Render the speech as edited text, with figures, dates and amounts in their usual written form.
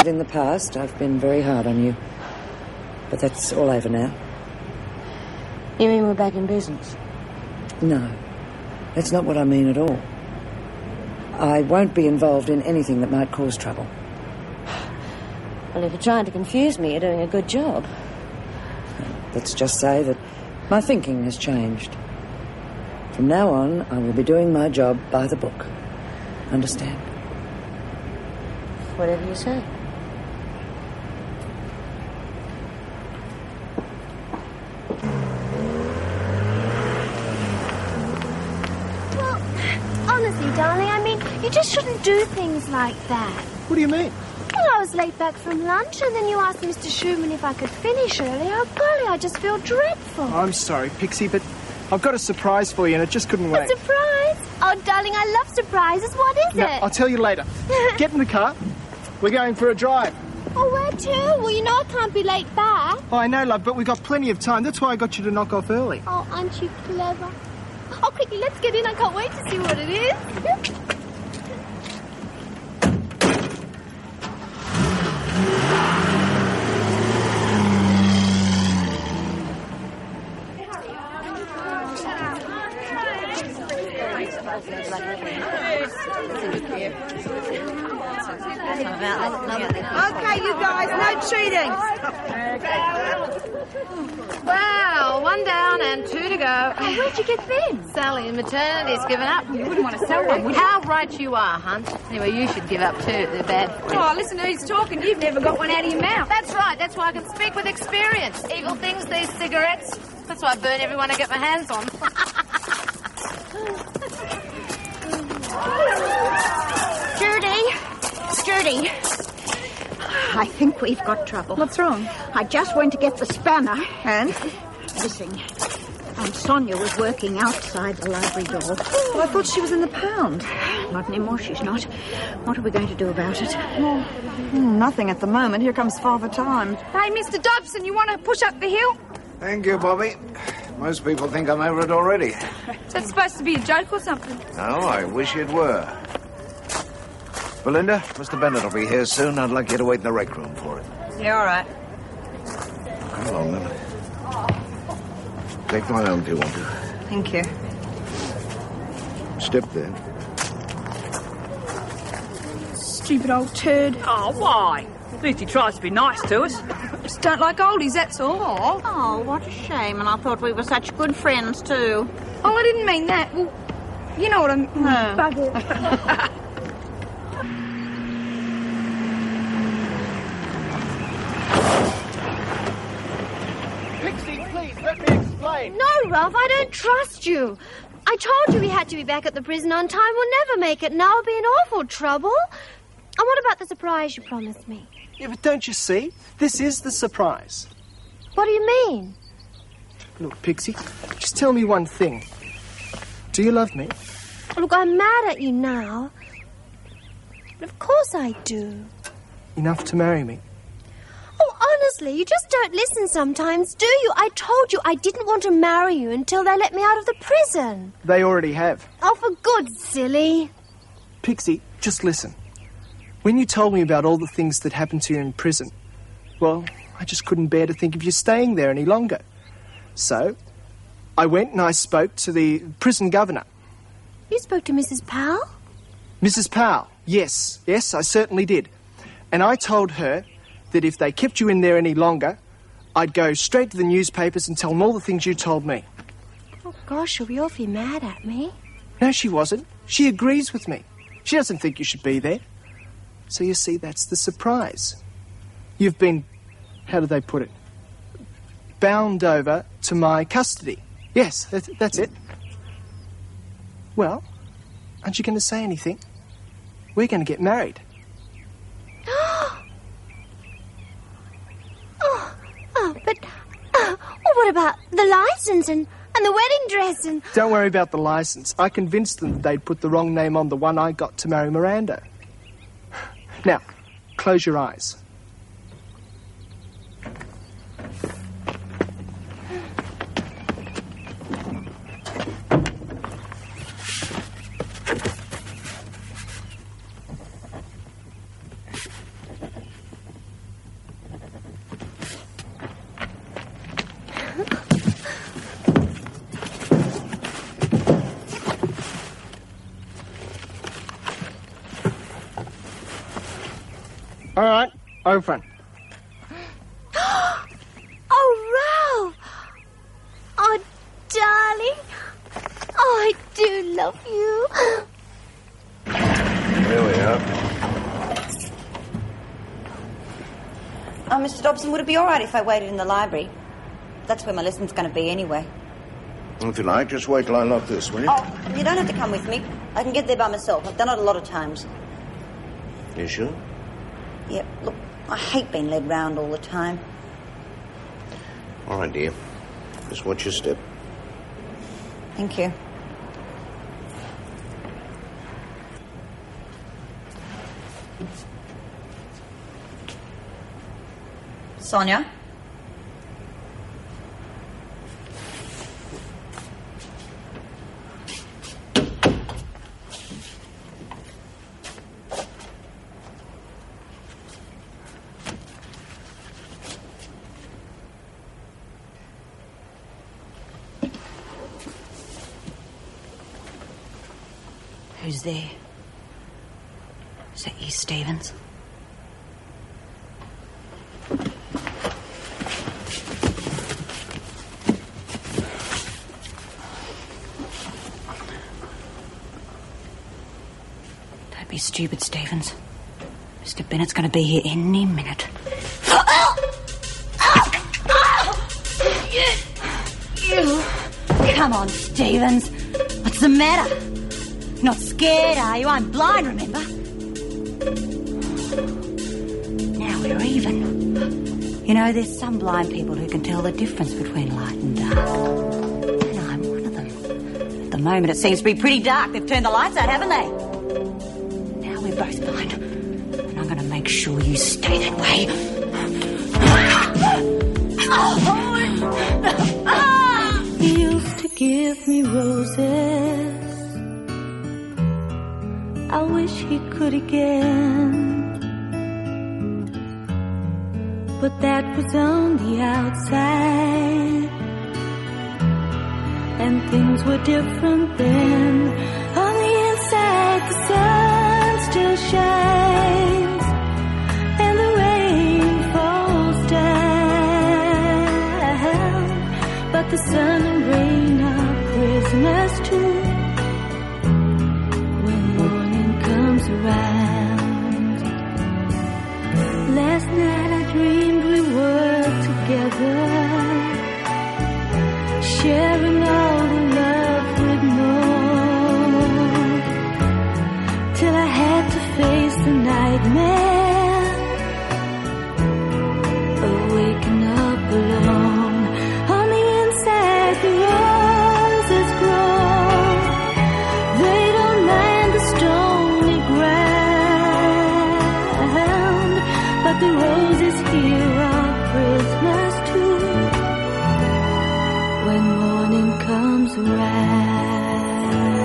that in the past. I've been very hard on you. But that's all over now. You mean we're back in business? No, that's not what I mean at all. I won't be involved in anything that might cause trouble. Well, if you're trying to confuse me, you're doing a good job. Let's just say that my thinking has changed. From now on, I will be doing my job by the book. Understand? Whatever you say. Well, honestly, darling, I mean, you just shouldn't do things like that. What do you mean? Well, I was late back from lunch, and then you asked Mr. Schumann if I could finish early. Oh, golly, I just feel dreadful. I'm sorry, Pixie, but I've got a surprise for you, and it just couldn't wait. A surprise? Oh, darling, I love surprises. What is it? I'll tell you later. Get in the car. We're going for a drive. Oh, where to? Well, you know I can't be late back. Oh, I know, love, but we've got plenty of time. That's why I got you to knock off early. Oh, aren't you clever? Oh, quickly, let's get in. I can't wait to see what it is. Okay, you guys, no cheating. Wow, one down and two to go. Oh, where'd you get them? Sally in maternity's given up. You wouldn't want to sell one, would you? How right you are, Hunt. Anyway, you should give up too. They're bad for you. Oh, listen, who's talking? You've never got one out of your mouth. That's right. That's why I can speak with experience. Evil things, these cigarettes. That's why I burn everyone I get my hands on. Judy, I think we've got trouble. What's wrong? I just went to get the spanner. And? Listen, Sonia was working outside the library door. Well, I thought she was in the pound. Not anymore, she's not. What are we going to do about it? Nothing at the moment. Here comes Father Time. Hey, Mr. Dobson, you want to push up the hill? Thank you, Bobby. Most people think I'm over it already. Is that supposed to be a joke or something? No, I wish it were. Belinda, Mr. Bennett will be here soon. I'd like you to wait in the rec room for it. Yeah, all right. Come along, then. Take my arm if you want to. Thank you. Step there. Stupid old turd. Oh, why? At least he tries to be nice to us. Just don't like oldies, that's all. Oh, what a shame. And I thought we were such good friends, too. Oh, I didn't mean that. Well, you know what I mean. Bugger. Pixie, please, let me explain. No, Ralph, I don't trust you. I told you we had to be back at the prison on time. We'll never make it. Now I'll be in awful trouble. And what about the surprise you promised me? Yeah, but don't you see? This is the surprise. What do you mean? Look, Pixie, just tell me one thing. Do you love me? Look, I'm mad at you now. But of course I do. Enough to marry me? Oh, honestly, you just don't listen sometimes, do you? I told you I didn't want to marry you until they let me out of the prison. They already have. Oh, for good, silly. Pixie, just listen. When you told me about all the things that happened to you in prison, well, I just couldn't bear to think of you staying there any longer. So, I went and I spoke to the prison governor. You spoke to Mrs. Powell? Mrs. Powell, yes, I certainly did. And I told her that if they kept you in there any longer, I'd go straight to the newspapers and tell them all the things you told me. Oh, gosh, she'll be awfully mad at me. No, she wasn't. She agrees with me. She doesn't think you should be there. So you see, that's the surprise. You've been, how do they put it, bound over to my custody. Yes, that's it. Well, aren't you going to say anything? We're going to get married. But well, what about the license and the wedding dress and... Don't worry about the license. I convinced them that they'd put the wrong name on the one I got to marry Miranda. Now, close your eyes. All right, open. Oh, Ralph! Oh, darling. Oh, I do love you. Here we are. Oh, Mr. Dobson, would it be all right if I waited in the library? That's where my lesson's going to be anyway. If you like, just wait till I lock this, will you? Oh, you don't have to come with me. I can get there by myself. I've done it a lot of times. You sure? Yeah, look, I hate being led round all the time. All right, dear. Just watch your step. Thank you. Sonia? Who's there? Is that you, Stevens? Don't be stupid, Stevens. Mr. Bennett's going to be here any minute. You. Come on, Stevens. What's the matter? Not scared, are you? I'm blind, remember? Now we're even. You know, there's some blind people who can tell the difference between light and dark. And I'm one of them. At the moment, it seems to be pretty dark. They've turned the lights out, haven't they? Now we're both blind. And I'm going to make sure you stay that way. He used to give me roses. I wish he could again, but that was on the outside, and things were different then. On the inside, the sun still shines, and the rain falls down, but the sun and rain are prisoners too. Around. Last night I dreamed we were together, sharing all the love we'd known, till I had to face the nightmare of waking up alone. On the inside the roses grow, they don't mind the stony ground, but the roses here are prisoners too when morning comes around.